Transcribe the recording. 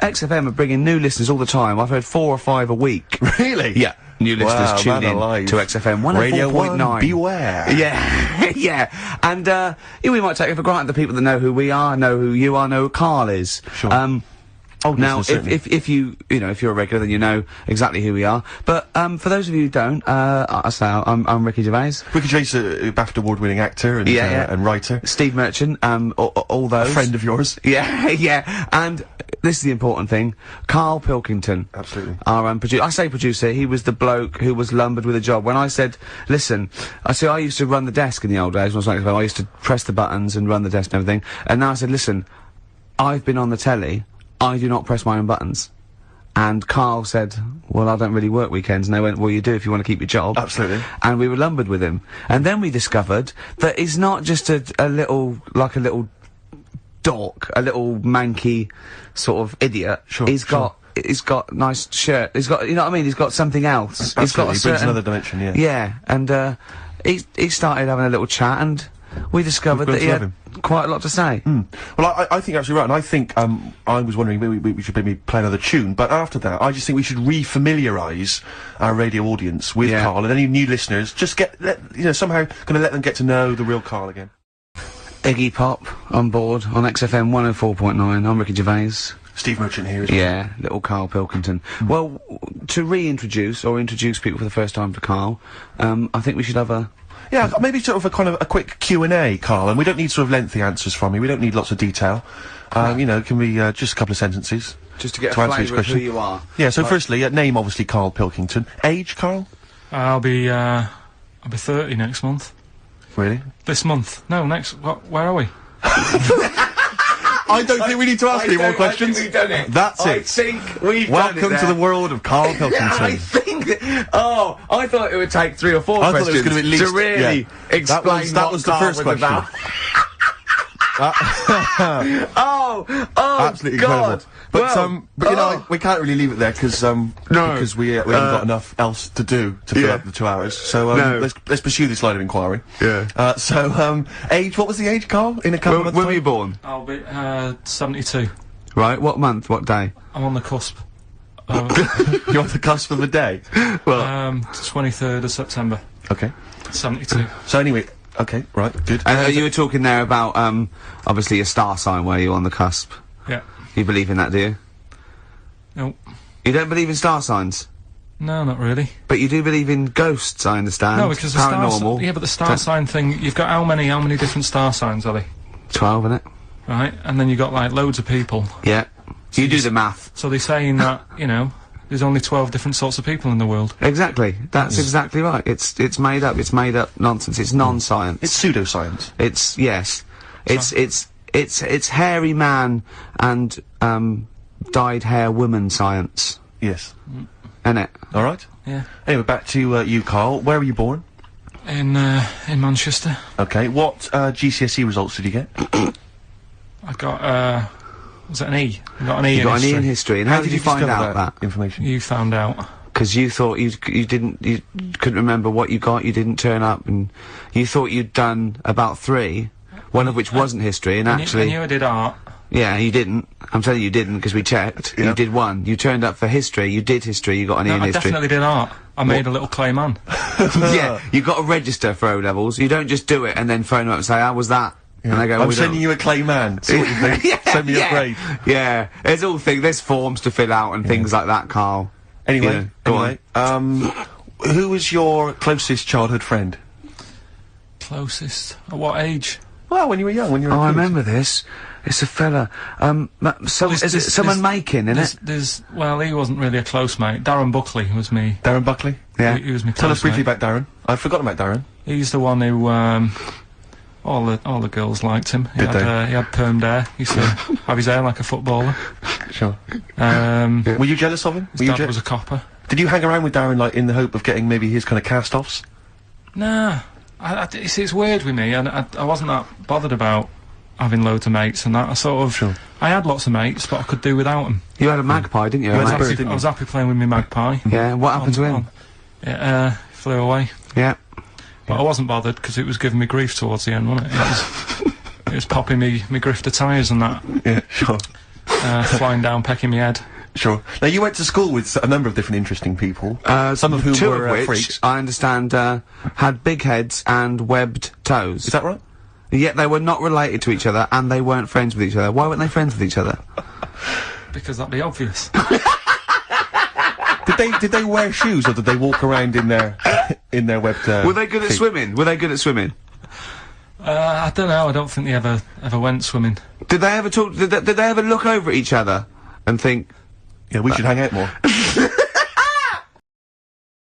XFM are bringing new listeners all the time. I've heard 4 or 5 a week. Really? Yeah. New listeners tune in to XFM 104.9. Radio 1, beware. Yeah, yeah. And, we might take it for granted the people that know who we are, know who you are, know who Karl is. Sure. Now, if you know, if you're a regular, then you know exactly who we are. But, for those of you who don't, I'm Ricky Gervais. Ricky Gervais, a BAFTA award-winning actor and, and writer. Steve Merchant, all those. A friend of yours. Yeah, yeah. And this is the important thing. Karl Pilkington. Absolutely. Our, producer. I say producer, he was the bloke who was lumbered with a job. When I said, listen, I used to run the desk in the old days when I was like, I used to press the buttons and run the desk and everything. And now I said, listen, I've been on the telly. I do not press my own buttons. And Karl said, well, I don't really work weekends. And they went, well, you do if you want to keep your job. Absolutely. And we were lumbered with him. And then we discovered that he's not just a little dork, a little manky sort of idiot. Sure, he's got nice shirt. He's got, you know what I mean? He's got something else. Absolutely. He's got a certain, brings another dimension, yeah. Yeah. And, he started having a little chat and we discovered that he had quite a lot to say. Well, I think you're absolutely right, and I think, I was wondering maybe we should maybe play another tune, but after that, I just think we should re-familiarise our radio audience with Karl, and any new listeners, just somehow gonna let them get to know the real Karl again. Iggy Pop on board on XFM 104.9. I'm Ricky Gervais. Steve Merchant here as well. Yeah, little Karl Pilkington. Well, to reintroduce or introduce people for the first time to Karl, I think we should have a... Yeah, maybe sort of a quick Q&A, Karl, and we don't need sort of lengthy answers from you, we don't need lots of detail. You know, it can be, just a couple of sentences. Just to get a flavour of who you are. Yeah, so firstly, name obviously Karl Pilkington. Age, Karl? I'll be 30 next month. Really? This month. No, where are we? I don't think we need to ask any more questions. I think we've done it. That's it. I think we've Welcome done it to the world of Karl Pilkington. I think that, I thought it would take 3 or 4 I questions thought it was going to be at least, to really explain that was the first question. Absolutely God. incredible. But you know, we can't really leave it there because we haven't got enough else to do to fill up the 2 hours. So let's pursue this line of inquiry. Yeah. Age? What was the age, Karl? In a couple of months' when were you born? I'll be 72. Right. What month? What day? I'm on the cusp. You're on the cusp of the day. Well, 23rd of September. Okay. 72. So anyway. Okay, right, good. And you were talking there about, obviously a star sign where you're on the cusp. Yeah. You believe in that, do you? Nope. You don't believe in star signs? No, not really. But you do believe in ghosts, I understand. No, because paranormal. but the star sign thing, you've got how many different star signs, are they? 12, innit? Right, and then you got like loads of people. Yeah. So you do the math. So they're saying that, you know, there's only 12 different sorts of people in the world. Exactly. That's exactly right. It's made up. It's made up nonsense. It's non-science. It's pseudoscience. It's, yes. It's hairy man and, dyed hair woman science. Yes. Innit? Alright. Yeah. Anyway, back to, you, Karl. Where were you born? In Manchester. Okay. What, GCSE results did you get? I got, was it an E? I got an E in history. You got an E in history. And how did you find out that information? You found out. Because you thought you couldn't remember what you got, you didn't turn up, and you thought you'd done about 3, one of which wasn't history, and actually... I knew I did art. Yeah, you didn't. I'm telling you didn't, because we checked. Yeah. You did 1. You turned up for history, you did history, you got an E in history. I definitely did art. I made a little clay man. Yeah, you got to register for O-levels. You don't just do it and then phone them up and say, how was that? Yeah. And they go, I'm sending you a clay man. See what you think. Send me a grade. Yeah, there's forms to fill out and things like that, Karl. Anyway, who was your closest childhood friend? Closest? At what age? Well, when you were young, when you were a kid. I remember this. It's a fella. Is it someone making, innit? Well, he wasn't really a close mate. Darren Buckley was me. Darren Buckley? Yeah. He was me. Tell us briefly about Darren. I've forgotten about Darren. He's the one who, all the girls liked him. He had permed hair. He used to have his hair like a footballer. Sure. Were you jealous of him? His dad was a copper. Did you hang around with Darren, like, in the hope of getting maybe his kind of cast-offs? Nah. It's weird with me, and I wasn't that bothered about having loads of mates and that. I sort of... Sure. I had lots of mates, but I could do without them. You had a magpie, didn't you? I was happy playing with my magpie. Yeah, what happened to him? It flew away. Yeah. But I wasn't bothered, because it was giving me grief towards the end, wasn't it? It was popping me grifter tyres and that. Yeah, sure. flying down, pecking me head. Sure. Now, you went to school with a number of different interesting people. Some of whom two were of which, freaks. I understand, had big heads and webbed toes. Is that right? Yet they were not related to each other, and they weren't friends with each other. Why weren't they friends with each other? Because that'd be obvious. Did they wear shoes, or did they walk around in their webbed? Were they good at feet? swimming? Were they good at swimming? I don't know. I don't think they ever went swimming. Did they ever talk? Did they ever look over at each other and think? Yeah, we should hang out more.